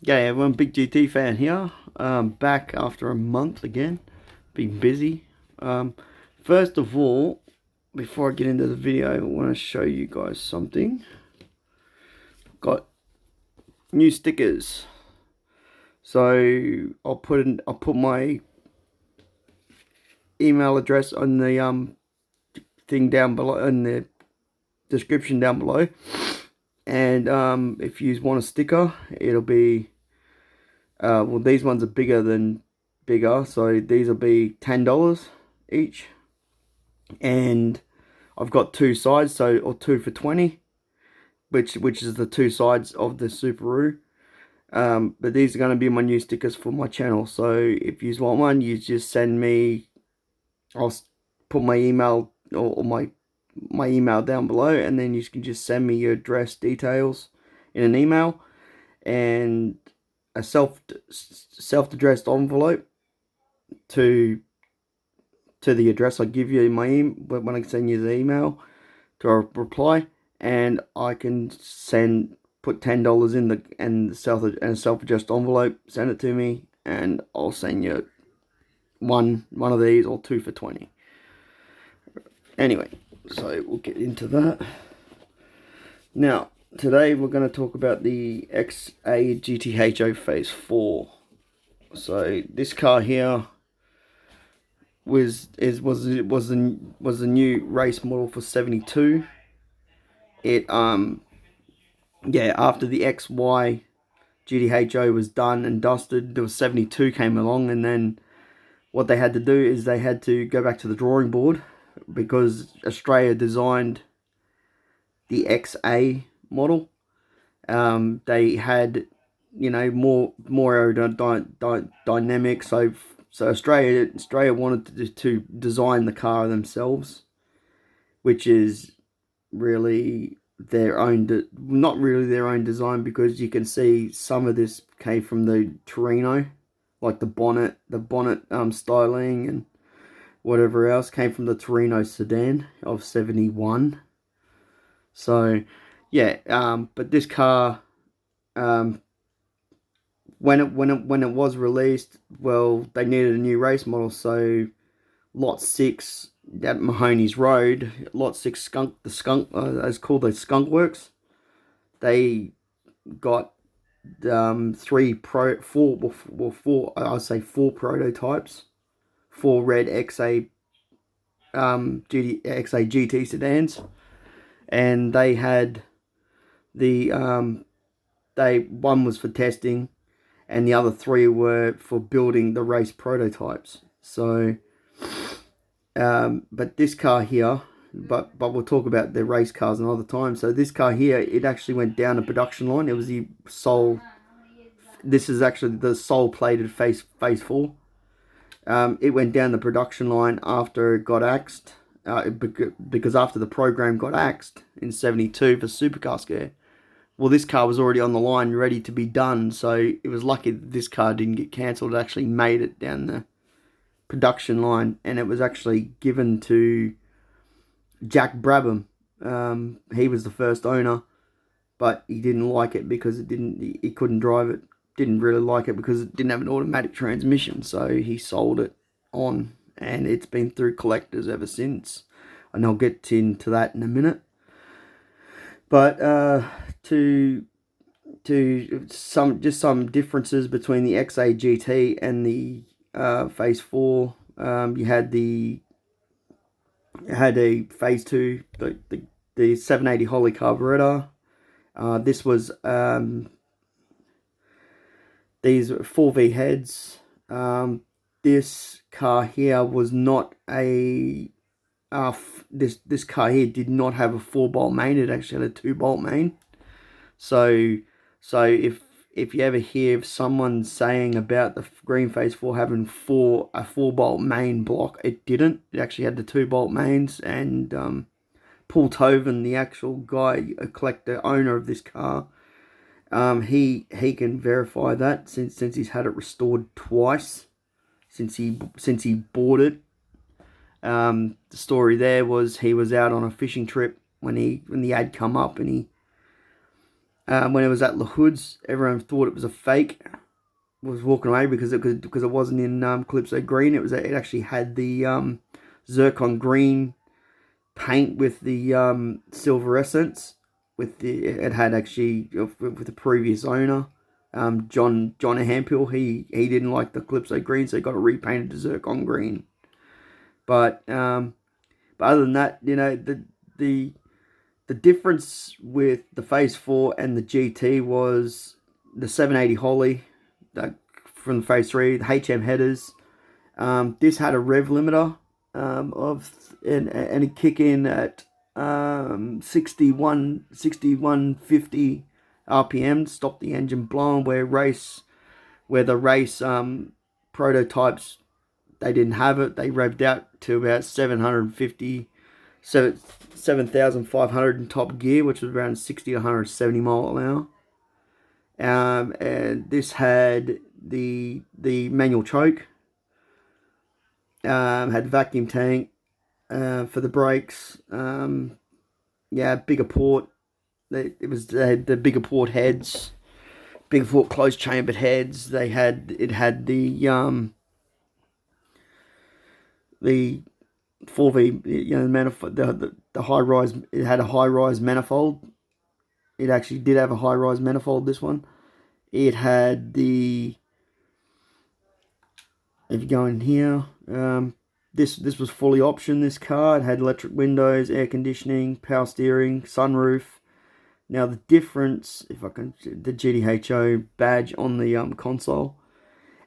Yeah, everyone, big GT fan here. Back after a month again. Been busy. First of all, before I get into the video, I want to show you guys something. Got new stickers. So I'll put my email address on the thing down below, in the description down below. And if you want a sticker, it'll be well, these ones are bigger, so these will be $10 each. And I've got two sides, or two for 20, which is the two sides of the Subaru. But these are going to be my new stickers for my channel. So if you want one, you just send me. I'll put my email or my email down below, and then you can just send me your address details in an email and a self-addressed envelope to the address I give you in my email when I send you the email to a reply, and I can put $10 in a self-addressed envelope, send it to me, and I'll send you one of these, or two for 20. Anyway, so we'll get into that. Now, today we're going to talk about the XA GTHO Phase 4. So this car here was the new race model for 72. It yeah, after the XY GTHO was done and dusted, there was 72 came along, and then what they had to do is they had to go back to the drawing board because Australia designed the XA model. They had, more aerodynamic, so Australia wanted to design the car themselves, which is really their own, not really their own design, because you can see some of this came from the Torino, like the bonnet styling and whatever else came from the Torino sedan of 71. So yeah, but this car, when it was released, well, they needed a new race model, so Lot 6 at Mahoney's Road, Lot 6 it's called the Skunk Works. They got four prototypes, four red XA GT sedans, and they had one was for testing, and the other three were for building the race prototypes. So but this car here, but we'll talk about the race cars another time. So this car here, it actually went down a production line. It was the sole, this is actually the sole plated phase 4. It went down the production line after it got axed, because after the program got axed in 72 for Supercar Scare. Well, this car was already on the line, ready to be done, so it was lucky that this car didn't get cancelled. It actually made it down the production line, and it was actually given to Jack Brabham. He was the first owner, but he didn't like it because he couldn't drive it. Didn't really like it because it didn't have an automatic transmission, so he sold it on, and it's been through collectors ever since, and I'll get into that in a minute. But to some differences between the XA GT and the Phase 4. You had a Phase 2, the 780 Holly carburetor. This was these 4V heads. This car here was not a this car here did not have a 4-bolt main. It actually had a 2-bolt main. So if you ever hear someone saying about the green Phase 4 having a 4-bolt main block, it didn't. It actually had the 2-bolt mains, and Paul Toven, the actual guy, a collector, owner of this car, he can verify that since he's had it restored twice since he bought it. The story there was he was out on a fishing trip when the ad come up, and When it was at LaHood's, everyone thought it was a fake. Was walking away because it wasn't in Calypso green. It actually had the zircon green paint with the silver with it had actually with the previous owner, John Hampill. He didn't like the Calypso green, so he got it repainted to zircon green. But other than that, the difference with the Phase 4 and the GT was the 780 Holly from the Phase 3, the HM headers. This had a rev limiter and a kick in at 6150 RPM, stop the engine blowing, where the race prototypes, they didn't have it. They revved out to about 7,500 in top gear, which was around 60 to 170 mile an hour. And this had the manual choke, had vacuum tank for the brakes. Bigger port. They had the bigger port heads, bigger port closed chambered heads. It had the 4V, manifold, the high rise. It had a high rise manifold. It actually did have a high rise manifold. This one, it had the. If you go in here, this was fully optioned. This car, it had electric windows, air conditioning, power steering, sunroof. Now the difference, if I can, the GTHO badge on the console,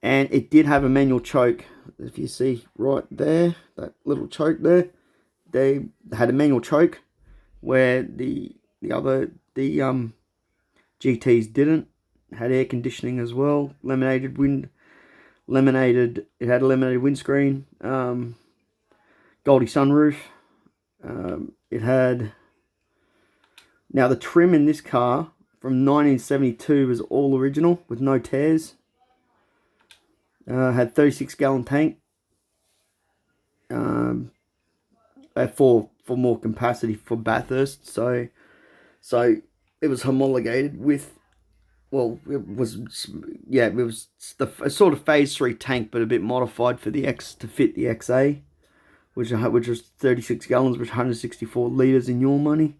and it did have a manual choke. If you see right there, that little choke there, they had a manual choke, where the GTs didn't. It had air conditioning as well, it had a laminated windscreen, Goldie sunroof. It had. Now the trim in this car from 1972 was all original with no tears. Had 36-gallon tank. For more capacity for Bathurst. So it was homologated with. Well, it was the sort of Phase 3 tank, but a bit modified for the X to fit the XA, which was 36 gallons, which 164 litres in your money.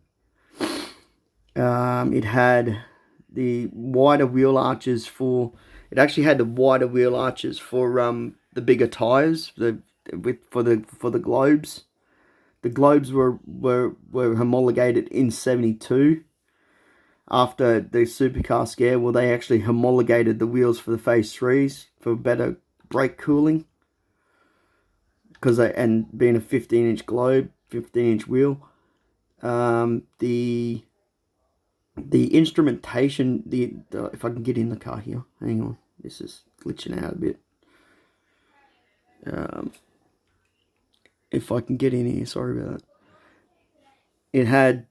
It had the wider wheel arches for. It actually had the wider wheel arches for the bigger tires for the globes. The globes were homologated in 72. After the supercar scare, well, they actually homologated the wheels for the Phase 3s for better brake cooling. And being a 15-inch globe, 15-inch wheel, the instrumentation, if I can get in the car here, hang on, this is glitching out a bit. If I can get in here, sorry about that. It had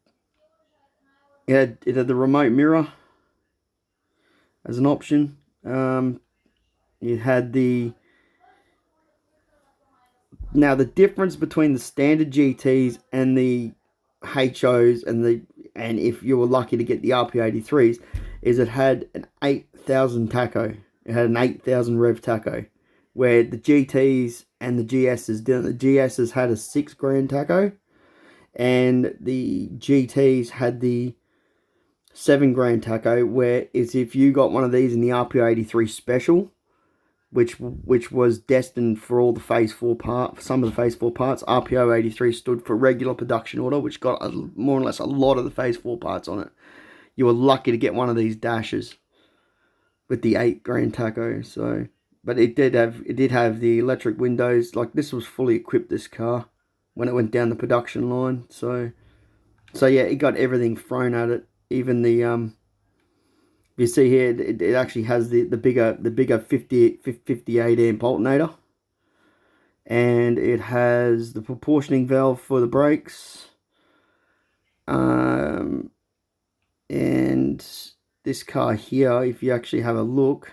the remote mirror as an option. It had now the difference between the standard GTs and the HOs and if you were lucky to get the RP83s, is it had an 8,000 tacho. It had an 8,000 rev tacho, where the GTs and the GSs didn't. The GSs had a 6 grand tacho, and the GTs had the 7 grand tacho, where is if you got one of these in the RP83 special, which was destined for all the Phase 4 parts, some of the Phase 4 parts. RPO 83 stood for regular production order, which got more or less a lot of the Phase 4 parts on it. You were lucky to get one of these dashes with the 8 grand tacho. So, but it did have the electric windows. Like, this was fully equipped, this car, when it went down the production line. So yeah, it got everything thrown at it. Even the you see here, it actually has the bigger 58 amp alternator, and it has the proportioning valve for the brakes. And this car here, if you actually have a look,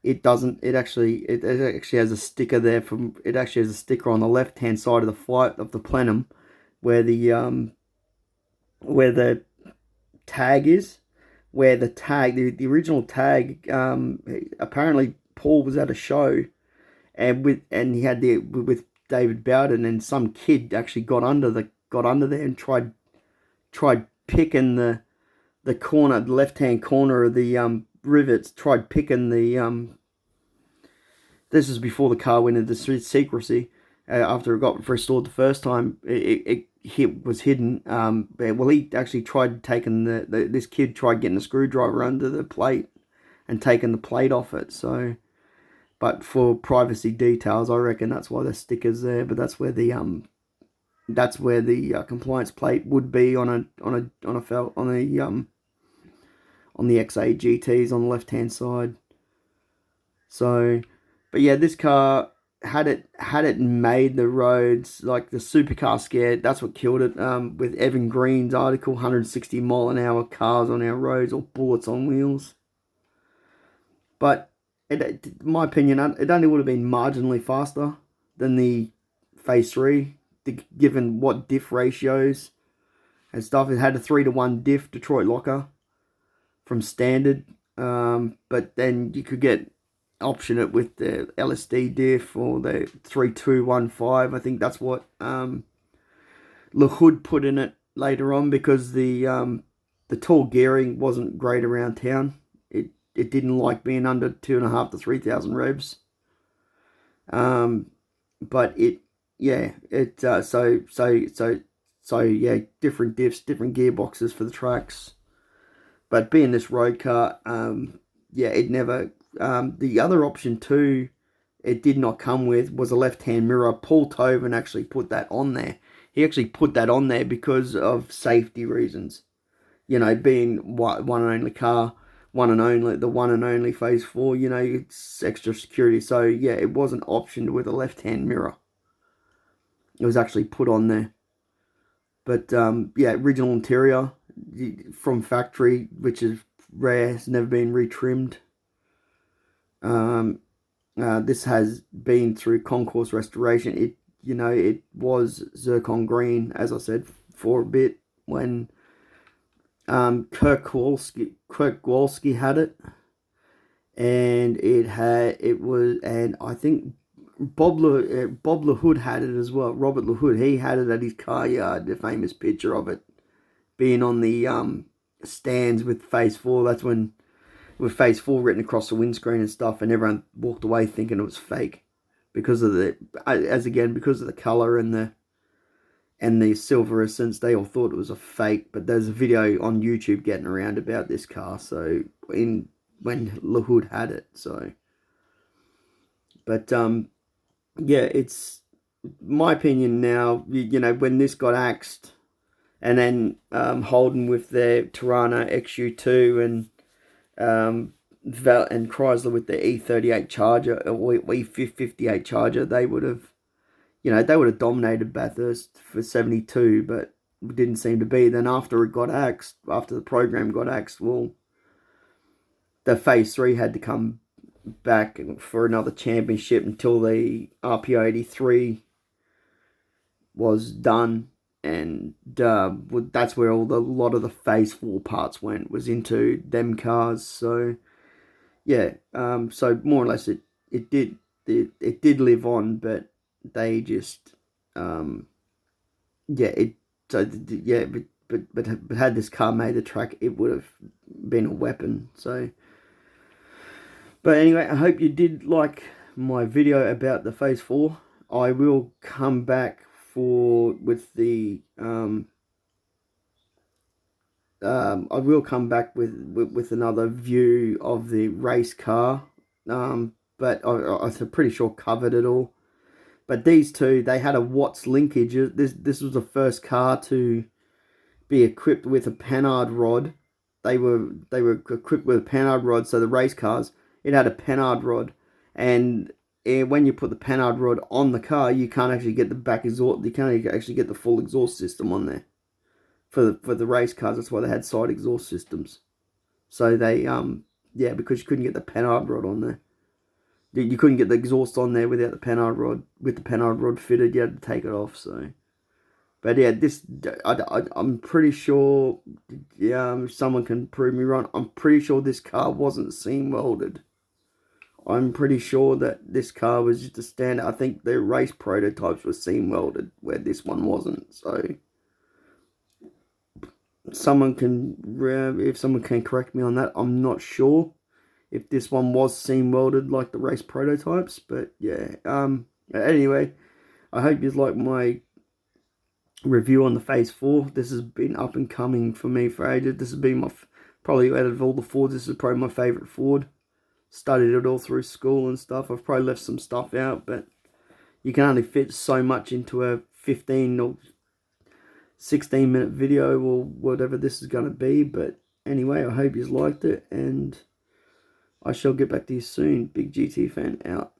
it actually has a sticker there it actually has a sticker on the left hand side of the plenum, where the tag is. where the tag, the original tag, apparently Paul was at a show, and he had the with David Bowden, and some kid actually got under there and tried picking the corner, the left hand corner of the rivets, tried picking the This is before the car went into secrecy. After it got restored the first time, it was hidden. Well, he actually tried taking this kid tried getting a screwdriver under the plate and taking the plate off it. So, but for privacy details, I reckon that's why the sticker's there. But that's where the compliance plate would be on the XA GTs on the left hand side. So, but yeah, this car had it made the roads, like the supercar scare, that's what killed it. With Evan Green's article, 160 mile an hour cars on our roads or bullets on wheels. But in my opinion, it only would have been marginally faster than the Phase 3, given what diff ratios and stuff. It had a 3-to-1 diff, Detroit locker, from standard. But then you could option it with the LSD diff or the 3215. I think that's what LaHood put in it later on, because the tall gearing wasn't great around town. It didn't like being under 2,500 to 3,000 revs. But different diffs, different gearboxes for the tracks. But being this road car, it never. The other option too, it did not come with, was a left-hand mirror. Paul Tobin actually put that on there. He actually put that on there because of safety reasons. Being one and only car, the one and only Phase 4, it's extra security. So yeah, it wasn't optioned with a left-hand mirror. It was actually put on there. But original interior from factory, which is rare, has never been retrimmed. This has been through concourse restoration. It was zircon green, as I said, for a bit when Kirk Kowalski had it, and and I think Bob LaHood had it as well. Robert LaHood, he had it at his car yard. The famous picture of it being on the stands with Phase 4. That's when, with Phase 4 written across the windscreen and stuff, and everyone walked away thinking it was fake because of the color and the silver essence. They all thought it was a fake, but there's a video on YouTube getting around about this car. So when LaHood had it, so. But it's my opinion now. When this got axed, and then Holden with their Tirana XU2 and Chrysler with the E38 Charger or E58 Charger, they would have dominated Bathurst for 72, but it didn't seem to be. Then after the program got axed, well, the Phase 3 had to come back for another championship until the RPO 83 was done, and that's where a lot of the Phase 4 parts was into them cars. So yeah, so more or less it did live on, but they just but had this car made the track, it would have been a weapon. So, but anyway, I hope you did like my video about the Phase 4. I will come back with another view of the race car, but I'm pretty sure covered it all. But these two, they had a Watts linkage. This was the first car to be equipped with a Panhard rod. They were equipped with a Panhard rod, so the race cars, it had a Panhard rod, and when you put the Panhard rod on the car, you can't actually get the back exhaust. You can't actually get the full exhaust system on there for the race cars. That's why they had side exhaust systems. So they because you couldn't get the Panhard rod on there. You couldn't get the exhaust on there without the Panhard rod. With the Panhard rod fitted, you had to take it off. So But yeah, this I'm pretty sure. Yeah, if someone can prove me wrong, I'm pretty sure this car wasn't seam welded. I'm pretty sure that this car was just a standard. I think the race prototypes were seam welded, where this one wasn't. So someone can, if someone can correct me on that, I'm not sure if this one was seam welded like the race prototypes. But yeah, anyway, I hope you like my review on the Phase 4. This has been up and coming for me for ages. This has been my, probably out of all the Fords, this is probably my favourite Ford. Studied it all through school and stuff. I've probably left some stuff out, but you can only fit so much into a 15 or 16-minute video or whatever this is going to be. But anyway, I hope you liked it, and I shall get back to you soon. Big GT fan out.